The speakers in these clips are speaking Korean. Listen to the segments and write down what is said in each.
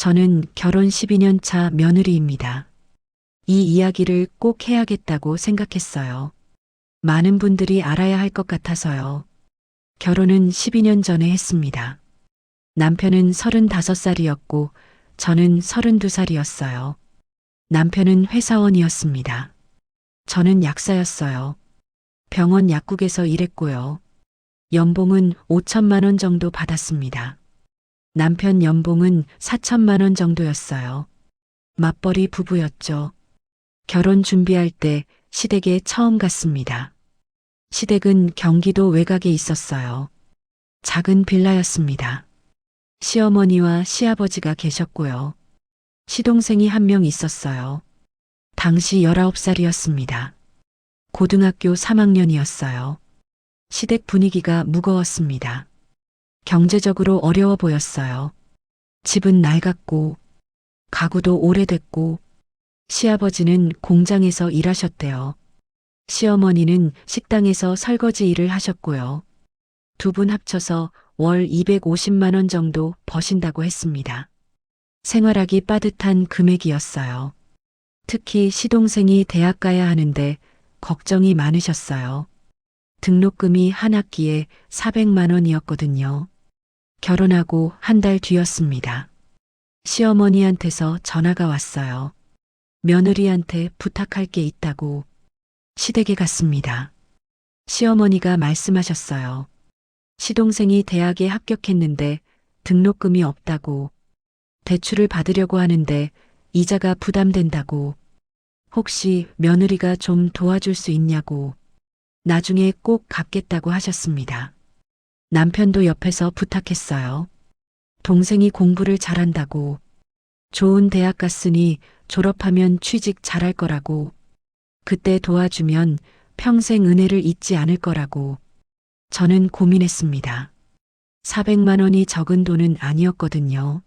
저는 결혼 12년 차 며느리입니다. 이 이야기를 꼭 해야겠다고 생각했어요. 많은 분들이 알아야 할 것 같아서요. 결혼은 12년 전에 했습니다. 남편은 35살이었고 저는 32살이었어요. 남편은 회사원이었습니다. 저는 약사였어요. 병원 약국에서 일했고요. 연봉은 5천만 원 정도 받았습니다. 남편 연봉은 4천만 원 정도였어요. 맞벌이 부부였죠. 결혼 준비할 때 시댁에 처음 갔습니다. 시댁은 경기도 외곽에 있었어요. 작은 빌라였습니다. 시어머니와 시아버지가 계셨고요. 시동생이 한 명 있었어요. 당시 19살이었습니다. 고등학교 3학년이었어요. 시댁 분위기가 무거웠습니다. 경제적으로 어려워 보였어요. 집은 낡았고, 가구도 오래됐고, 시아버지는 공장에서 일하셨대요. 시어머니는 식당에서 설거지 일을 하셨고요. 두 분 합쳐서 월 250만 원 정도 버신다고 했습니다. 생활하기 빠듯한 금액이었어요. 특히 시동생이 대학 가야 하는데 걱정이 많으셨어요. 등록금이 한 학기에 400만 원이었거든요. 결혼하고 한 달 뒤였습니다. 시어머니한테서 전화가 왔어요. 며느리한테 부탁할 게 있다고. 시댁에 갔습니다. 시어머니가 말씀하셨어요. 시동생이 대학에 합격했는데 등록금이 없다고. 대출을 받으려고 하는데 이자가 부담된다고. 혹시 며느리가 좀 도와줄 수 있냐고. 나중에 꼭 갚겠다고 하셨습니다. 남편도 옆에서 부탁했어요. 동생이 공부를 잘한다고. 좋은 대학 갔으니 졸업하면 취직 잘할 거라고. 그때 도와주면 평생 은혜를 잊지 않을 거라고. 저는 고민했습니다. 400만 원이 적은 돈은 아니었거든요.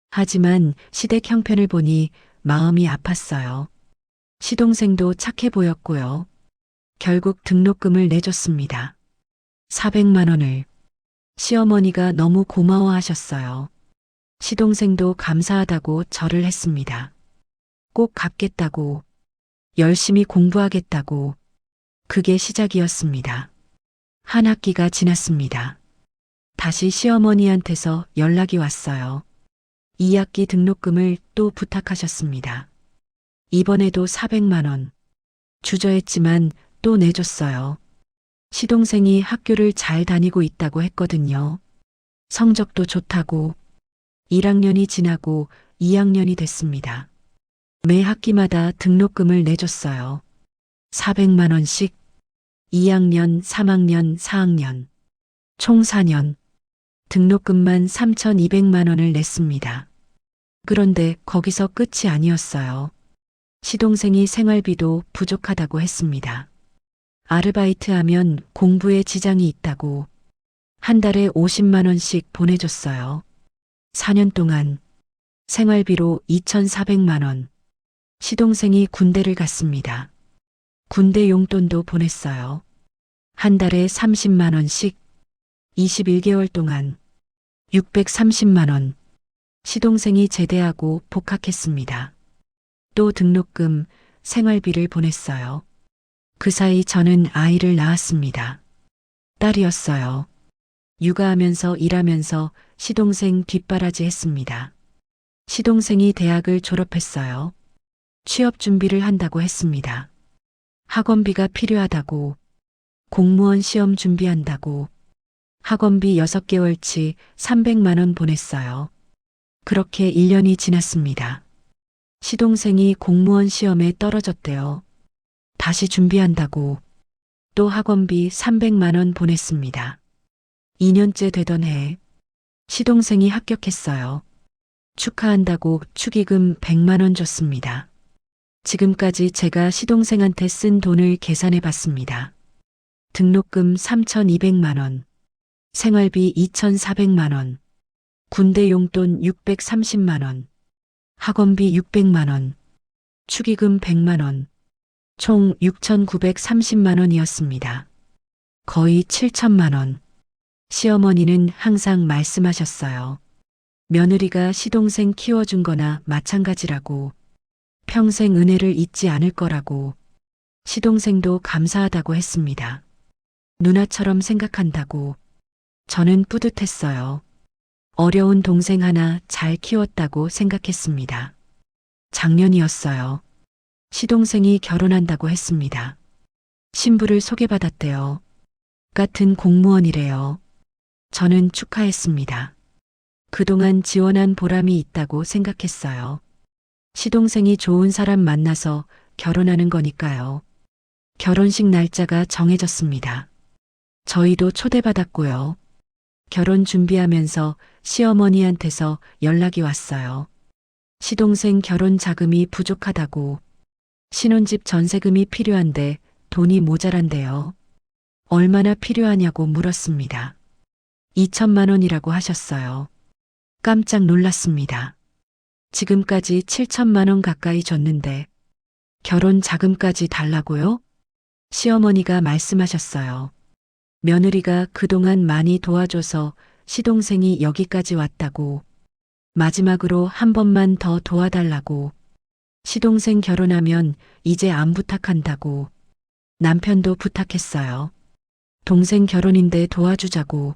하지만 시댁 형편을 보니 마음이 아팠어요. 시동생도 착해 보였고요. 결국 등록금을 내줬습니다. 400만 원을. 시어머니가 너무 고마워하셨어요. 시동생도 감사하다고 절을 했습니다. 꼭 갚겠다고. 열심히 공부하겠다고. 그게 시작이었습니다. 한 학기가 지났습니다. 다시 시어머니한테서 연락이 왔어요. 2학기 등록금을 또 부탁하셨습니다. 이번에도 400만 원. 주저했지만 또 내줬어요. 시동생이 학교를 잘 다니고 있다고 했거든요. 성적도 좋다고. 1학년이 지나고 2학년이 됐습니다. 매 학기마다 등록금을 내줬어요. 400만 원씩. 2학년, 3학년, 4학년. 총 4년. 등록금만 3,200만 원을 냈습니다. 그런데 거기서 끝이 아니었어요. 시동생이 생활비도 부족하다고 했습니다. 아르바이트 하면 공부에 지장이 있다고. 한 달에 50만 원씩 보내줬어요. 4년 동안 생활비로 2,400만 원. 시동생이 군대를 갔습니다. 군대 용돈도 보냈어요. 한 달에 30만 원씩 21개월 동안 630만 원. 시동생이 제대하고 복학했습니다. 또 등록금, 생활비를 보냈어요. 그 사이 저는 아이를 낳았습니다. 딸이었어요. 육아하면서 일하면서 시동생 뒷바라지 했습니다. 시동생이 대학을 졸업했어요. 취업 준비를 한다고 했습니다. 학원비가 필요하다고. 공무원 시험 준비한다고. 학원비 6개월치 300만 원 보냈어요. 그렇게 1년이 지났습니다. 시동생이 공무원 시험에 떨어졌대요. 다시 준비한다고. 또 학원비 300만 원 보냈습니다. 2년째 되던 해 시동생이 합격했어요. 축하한다고 축의금 100만 원 줬습니다. 지금까지 제가 시동생한테 쓴 돈을 계산해 봤습니다. 등록금 3,200만 원, 생활비 2,400만 원, 군대 용돈 630만 원, 학원비 600만 원, 축의금 100만 원, 총 6,930만 원이었습니다. 거의 7천만 원. 시어머니는 항상 말씀하셨어요. 며느리가 시동생 키워준 거나 마찬가지라고, 평생 은혜를 잊지 않을 거라고, 시동생도 감사하다고 했습니다. 누나처럼 생각한다고. 저는 뿌듯했어요. 어려운 동생 하나 잘 키웠다고 생각했습니다. 작년이었어요. 시동생이 결혼한다고 했습니다. 신부를 소개받았대요. 같은 공무원이래요. 저는 축하했습니다. 그동안 지원한 보람이 있다고 생각했어요. 시동생이 좋은 사람 만나서 결혼하는 거니까요. 결혼식 날짜가 정해졌습니다. 저희도 초대받았고요. 결혼 준비하면서 시어머니한테서 연락이 왔어요. 시동생 결혼 자금이 부족하다고, 신혼집 전세금이 필요한데 돈이 모자란대요. 얼마나 필요하냐고 물었습니다. 2천만 원이라고 하셨어요. 깜짝 놀랐습니다. 지금까지 7천만 원 가까이 줬는데 결혼 자금까지 달라고요? 시어머니가 말씀하셨어요. 며느리가 그동안 많이 도와줘서 시동생이 여기까지 왔다고, 마지막으로 한 번만 더 도와달라고, 시동생 결혼하면 이제 안 부탁한다고, 남편도 부탁했어요. 동생 결혼인데 도와주자고.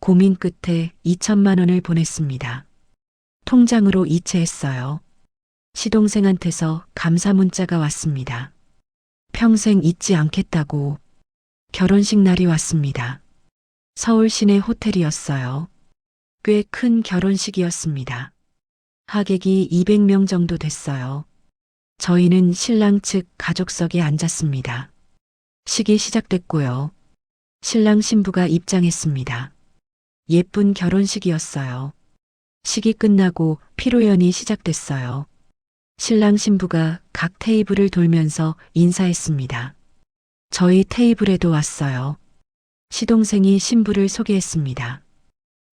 고민 끝에 2천만 원을 보냈습니다. 통장으로 이체했어요. 시동생한테서 감사 문자가 왔습니다. 평생 잊지 않겠다고. 결혼식 날이 왔습니다. 서울 시내 호텔이었어요. 꽤 큰 결혼식이었습니다. 하객이 200명 정도 됐어요. 저희는 신랑 측 가족석에 앉았습니다. 식이 시작됐고요. 신랑 신부가 입장했습니다. 예쁜 결혼식이었어요. 식이 끝나고 피로연이 시작됐어요. 신랑 신부가 각 테이블을 돌면서 인사했습니다. 저희 테이블에도 왔어요. 시동생이 신부를 소개했습니다.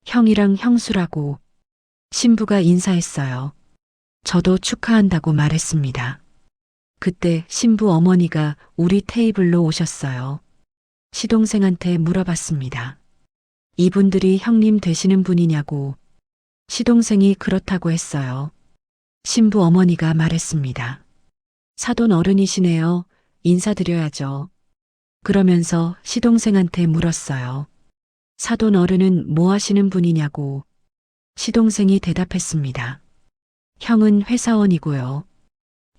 형이랑 형수라고. 신부가 인사했어요. 저도 축하한다고 말했습니다. 그때 신부 어머니가 우리 테이블로 오셨어요. 시동생한테 물어봤습니다. 이분들이 형님 되시는 분이냐고. 시동생이 그렇다고 했어요. 신부 어머니가 말했습니다. 사돈 어른이시네요. 인사드려야죠. 그러면서 시동생한테 물었어요. 사돈 어른은 뭐 하시는 분이냐고. 시동생이 대답했습니다. 형은 회사원이고요.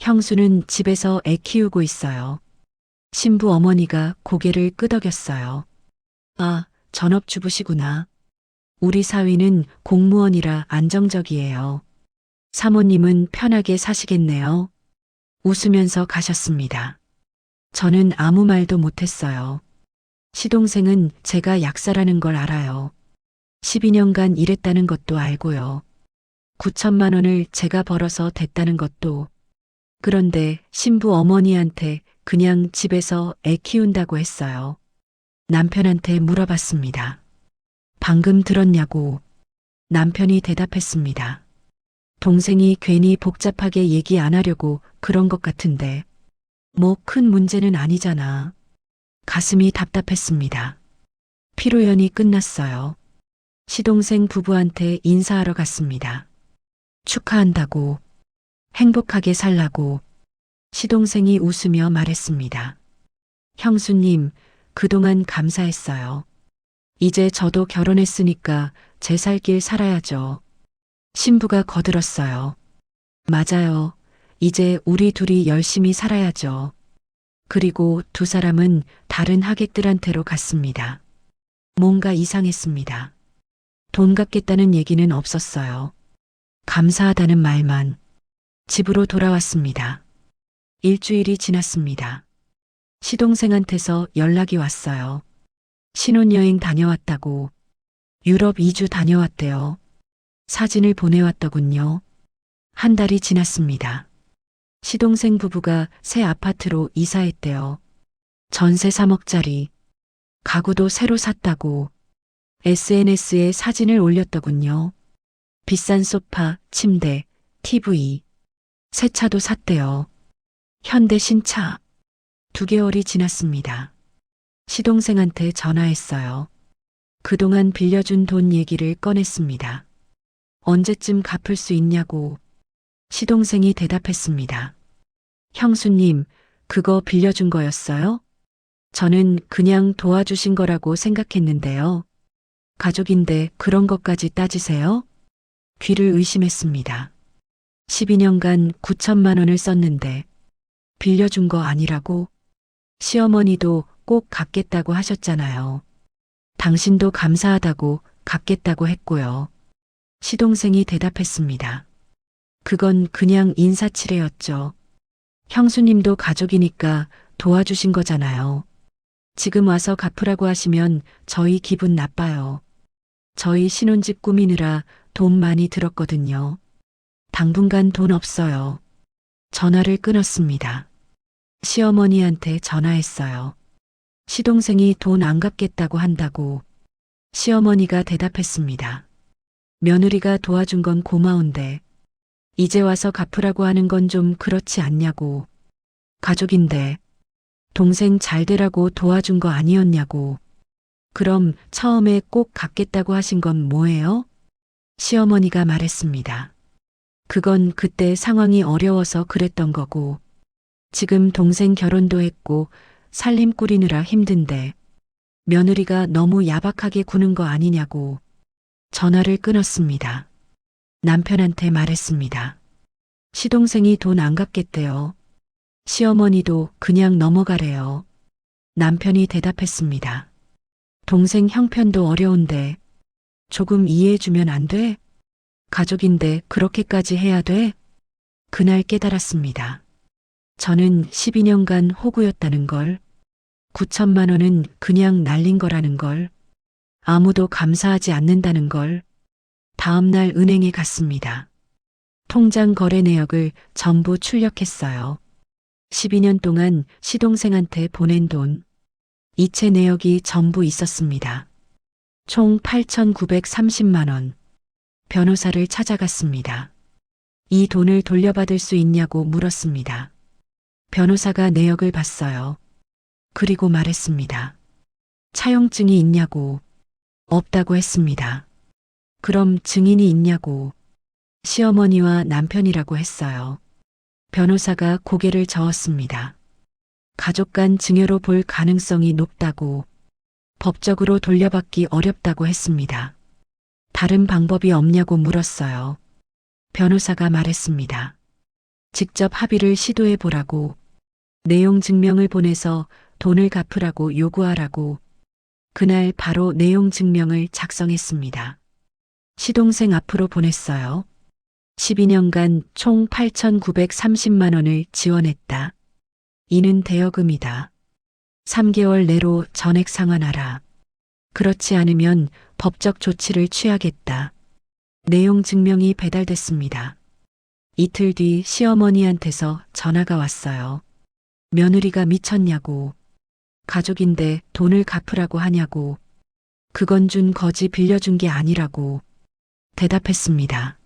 형수는 집에서 애 키우고 있어요. 신부 어머니가 고개를 끄덕였어요. 아, 전업주부시구나. 우리 사위는 공무원이라 안정적이에요. 사모님은 편하게 사시겠네요. 웃으면서 가셨습니다. 저는 아무 말도 못했어요. 시동생은 제가 약사라는 걸 알아요. 12년간 일했다는 것도 알고요. 9천만 원을 제가 벌어서 됐다는 것도. 그런데 신부 어머니한테 그냥 집에서 애 키운다고 했어요. 남편한테 물어봤습니다. 방금 들었냐고. 남편이 대답했습니다. 동생이 괜히 복잡하게 얘기 안 하려고 그런 것 같은데. 뭐 큰 문제는 아니잖아. 가슴이 답답했습니다. 피로연이 끝났어요. 시동생 부부한테 인사하러 갔습니다. 축하한다고. 행복하게 살라고. 시동생이 웃으며 말했습니다. 형수님, 그동안 감사했어요. 이제 저도 결혼했으니까 제 살 길 살아야죠. 신부가 거들었어요. 맞아요. 이제 우리 둘이 열심히 살아야죠. 그리고 두 사람은 다른 하객들한테로 갔습니다. 뭔가 이상했습니다. 돈 갚겠다는 얘기는 없었어요. 감사하다는 말만. 집으로 돌아왔습니다. 일주일이 지났습니다. 시동생한테서 연락이 왔어요. 신혼여행 다녀왔다고. 유럽 2주 다녀왔대요. 사진을 보내왔더군요. 한 달이 지났습니다. 시동생 부부가 새 아파트로 이사했대요. 전세 3억짜리. 가구도 새로 샀다고. SNS에 사진을 올렸더군요. 비싼 소파, 침대, TV. 새 차도 샀대요. 현대 신차. 2개월이 지났습니다. 시동생한테 전화했어요. 그동안 빌려준 돈 얘기를 꺼냈습니다. 언제쯤 갚을 수 있냐고 시동생이 대답했습니다. 형수님, 그거 빌려준 거였어요? 저는 그냥 도와주신 거라고 생각했는데요. 가족인데 그런 것까지 따지세요? 귀를 의심했습니다. 12년간 9천만 원을 썼는데 빌려준 거 아니라고? 시어머니도 꼭 갚겠다고 하셨잖아요. 당신도 감사하다고 갚겠다고 했고요. 시동생이 대답했습니다. 그건 그냥 인사치레였죠. 형수님도 가족이니까 도와주신 거잖아요. 지금 와서 갚으라고 하시면 저희 기분 나빠요. 저희 신혼집 꾸미느라 돈 많이 들었거든요. 당분간 돈 없어요. 전화를 끊었습니다. 시어머니한테 전화했어요. 시동생이 돈 안 갚겠다고 한다고 시어머니가 대답했습니다. 며느리가 도와준 건 고마운데 이제 와서 갚으라고 하는 건 좀 그렇지 않냐고. 가족인데 동생 잘 되라고 도와준 거 아니었냐고. 그럼 처음에 꼭 갚겠다고 하신 건 뭐예요? 시어머니가 말했습니다. 그건 그때 상황이 어려워서 그랬던 거고 지금 동생 결혼도 했고 살림 꾸리느라 힘든데 며느리가 너무 야박하게 구는 거 아니냐고. 전화를 끊었습니다. 남편한테 말했습니다. 시동생이 돈 안 갚겠대요. 시어머니도 그냥 넘어가래요. 남편이 대답했습니다. 동생 형편도 어려운데 조금 이해해주면 안 돼? 가족인데 그렇게까지 해야 돼? 그날 깨달았습니다. 저는 12년간 호구였다는 걸, 9천만 원은 그냥 날린 거라는 걸, 아무도 감사하지 않는다는 걸. 다음날 은행에 갔습니다. 통장 거래 내역을 전부 출력했어요. 12년 동안 시동생한테 보낸 돈, 이체 내역이 전부 있었습니다. 총 8,930만 원. 변호사를 찾아갔습니다. 이 돈을 돌려받을 수 있냐고 물었습니다. 변호사가 내역을 봤어요. 그리고 말했습니다. 차용증이 있냐고. 없다고 했습니다. 그럼 증인이 있냐고. 시어머니와 남편이라고 했어요. 변호사가 고개를 저었습니다. 가족 간 증여로 볼 가능성이 높다고, 법적으로 돌려받기 어렵다고 했습니다. 다른 방법이 없냐고 물었어요. 변호사가 말했습니다. 직접 합의를 시도해 보라고, 내용 증명을 보내서 돈을 갚으라고 요구하라고. 그날 바로 내용 증명을 작성했습니다. 시동생 앞으로 보냈어요. 12년간 총 8,930만 원을 지원했다. 이는 대여금이다. 3개월 내로 전액 상환하라. 그렇지 않으면 법적 조치를 취하겠다. 내용 증명이 배달됐습니다. 이틀 뒤 시어머니한테서 전화가 왔어요. 며느리가 미쳤냐고. 가족인데 돈을 갚으라고 하냐고. 그건 준 거지 빌려준 게 아니라고. 대답했습니다.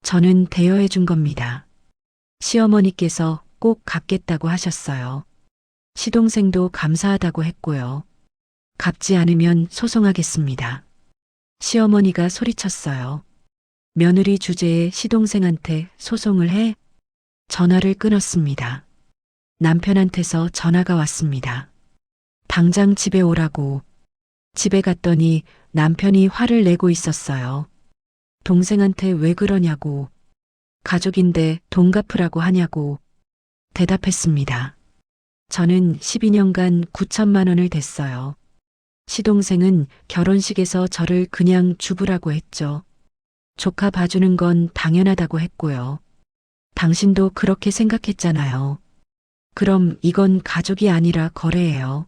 저는 대여해 준 겁니다. 시어머니께서 꼭 갚겠다고 하셨어요. 시동생도 감사하다고 했고요. 갚지 않으면 소송하겠습니다. 시어머니가 소리쳤어요. 며느리 주제에 시동생한테 소송을 해? 전화를 끊었습니다. 남편한테서 전화가 왔습니다. 당장 집에 오라고. 집에 갔더니 남편이 화를 내고 있었어요. 동생한테 왜 그러냐고. 가족인데 돈 갚으라고 하냐고. 대답했습니다. 저는 12년간 9천만 원을 댔어요. 시동생은 결혼식에서 저를 그냥 주부라고 했죠. 조카 봐주는 건 당연하다고 했고요. 당신도 그렇게 생각했잖아요. 그럼 이건 가족이 아니라 거래예요.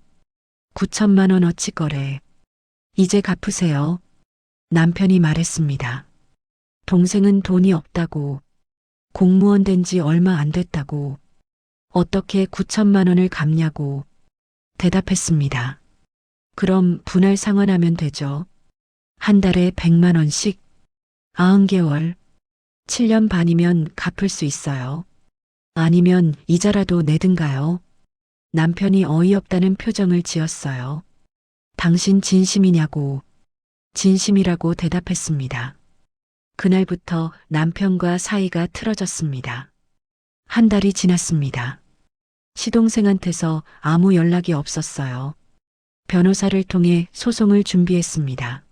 9천만 원 어치 거래. 이제 갚으세요. 남편이 말했습니다. 동생은 돈이 없다고. 공무원 된 지 얼마 안 됐다고. 어떻게 9천만 원을 갚냐고. 대답했습니다. 그럼 분할 상환하면 되죠. 한 달에 100만 원씩. 90개월. 7년 반이면 갚을 수 있어요. 아니면 이자라도 내든가요. 남편이 어이없다는 표정을 지었어요. 당신 진심이냐고. 진심이라고 대답했습니다. 그날부터 남편과 사이가 틀어졌습니다. 한 달이 지났습니다. 시동생한테서 아무 연락이 없었어요. 변호사를 통해 소송을 준비했습니다.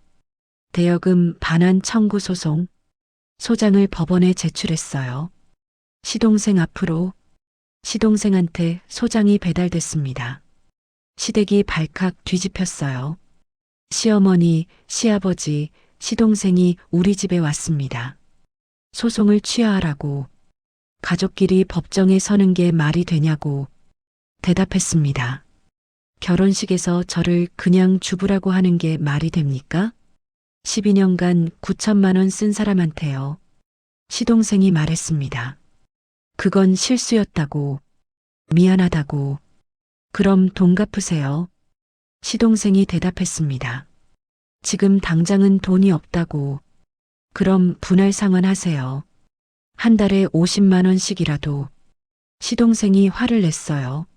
대여금 반환 청구 소송, 소장을 법원에 제출했어요. 시동생 앞으로, 시동생한테 소장이 배달됐습니다. 시댁이 발칵 뒤집혔어요. 시어머니, 시아버지, 시동생이 우리 집에 왔습니다. 소송을 취하하라고, 가족끼리 법정에 서는 게 말이 되냐고 대답했습니다. 결혼식에서 저를 그냥 주부라고 하는 게 말이 됩니까? 12년간 9천만 원 쓴 사람한테요. 시동생이 말했습니다. 그건 실수였다고, 미안하다고. 그럼 돈 갚으세요. 시동생이 대답했습니다. 지금 당장은 돈이 없다고. 그럼 분할 상환하세요. 한 달에 50만 원씩이라도. 시동생이 화를 냈어요.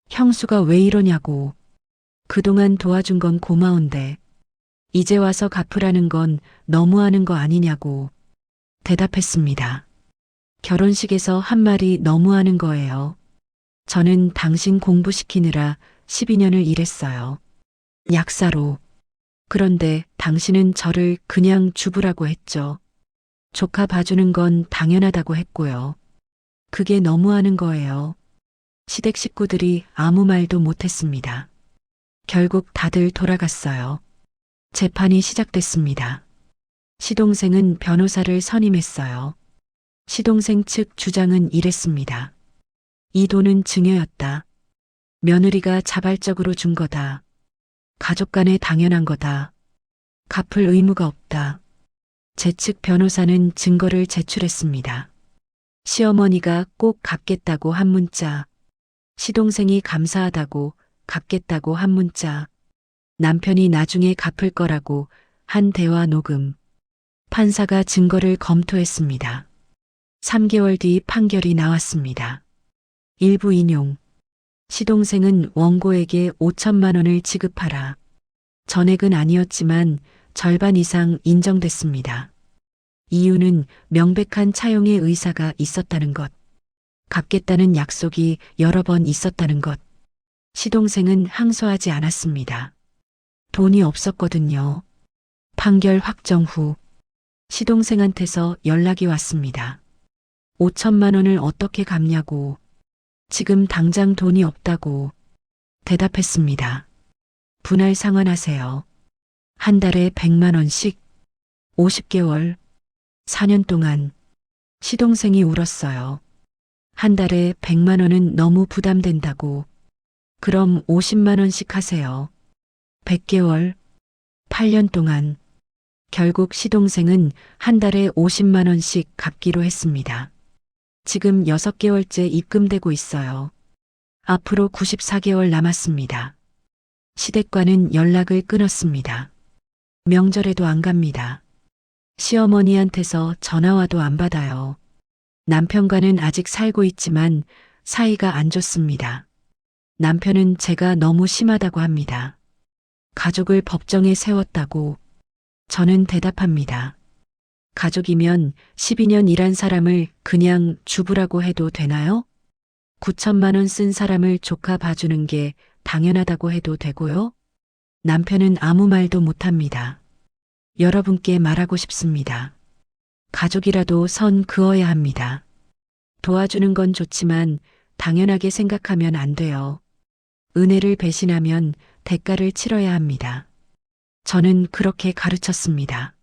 형수가 왜 이러냐고. 그동안 도와준 건 고마운데 이제 와서 갚으라는 건 너무하는 거 아니냐고 대답했습니다. 결혼식에서 한 말이 너무하는 거예요. 저는 당신 공부시키느라 12년을 일했어요. 약사로. 그런데 당신은 저를 그냥 주부라고 했죠. 조카 봐주는 건 당연하다고 했고요. 그게 너무하는 거예요. 시댁 식구들이 아무 말도 못했습니다. 결국 다들 돌아갔어요. 재판이 시작됐습니다. 시동생은 변호사를 선임했어요. 시동생 측 주장은 이랬습니다. 이 돈은 증여였다. 며느리가 자발적으로 준 거다. 가족 간에 당연한 거다. 갚을 의무가 없다. 제 측 변호사는 증거를 제출했습니다. 시어머니가 꼭 갚겠다고 한 문자, 시동생이 감사하다고 갚겠다고 한 문자, 남편이 나중에 갚을 거라고 한 대화 녹음. 판사가 증거를 검토했습니다. 3개월 뒤 판결이 나왔습니다. 일부 인용. 시동생은 원고에게 5천만 원을 지급하라. 전액은 아니었지만 절반 이상 인정됐습니다. 이유는 명백한 차용의 의사가 있었다는 것. 갚겠다는 약속이 여러 번 있었다는 것. 시동생은 항소하지 않았습니다. 돈이 없었거든요. 판결 확정 후 시동생한테서 연락이 왔습니다. 5천만 원을 어떻게 갚냐고. 지금 당장 돈이 없다고 대답했습니다. 분할 상환하세요. 한 달에 100만 원씩 50개월 4년 동안. 시동생이 울었어요. 한 달에 100만 원은 너무 부담된다고. 그럼 50만 원씩 하세요. 100개월 8년 동안. 결국 시동생은 한 달에 50만 원씩 갚기로 했습니다. 지금 6개월째 입금되고 있어요. 앞으로 94개월 남았습니다. 시댁과는 연락을 끊었습니다. 명절에도 안 갑니다. 시어머니한테서 전화와도 안 받아요. 남편과는 아직 살고 있지만 사이가 안 좋습니다. 남편은 제가 너무 심하다고 합니다. 가족을 법정에 세웠다고. 저는 대답합니다. 가족이면 12년 일한 사람을 그냥 주부라고 해도 되나요? 9천만 원 쓴 사람을 조카 봐주는 게 당연하다고 해도 되고요? 남편은 아무 말도 못합니다. 여러분께 말하고 싶습니다. 가족이라도 선 그어야 합니다. 도와주는 건 좋지만 당연하게 생각하면 안 돼요. 은혜를 배신하면 대가를 치러야 합니다. 저는 그렇게 가르쳤습니다.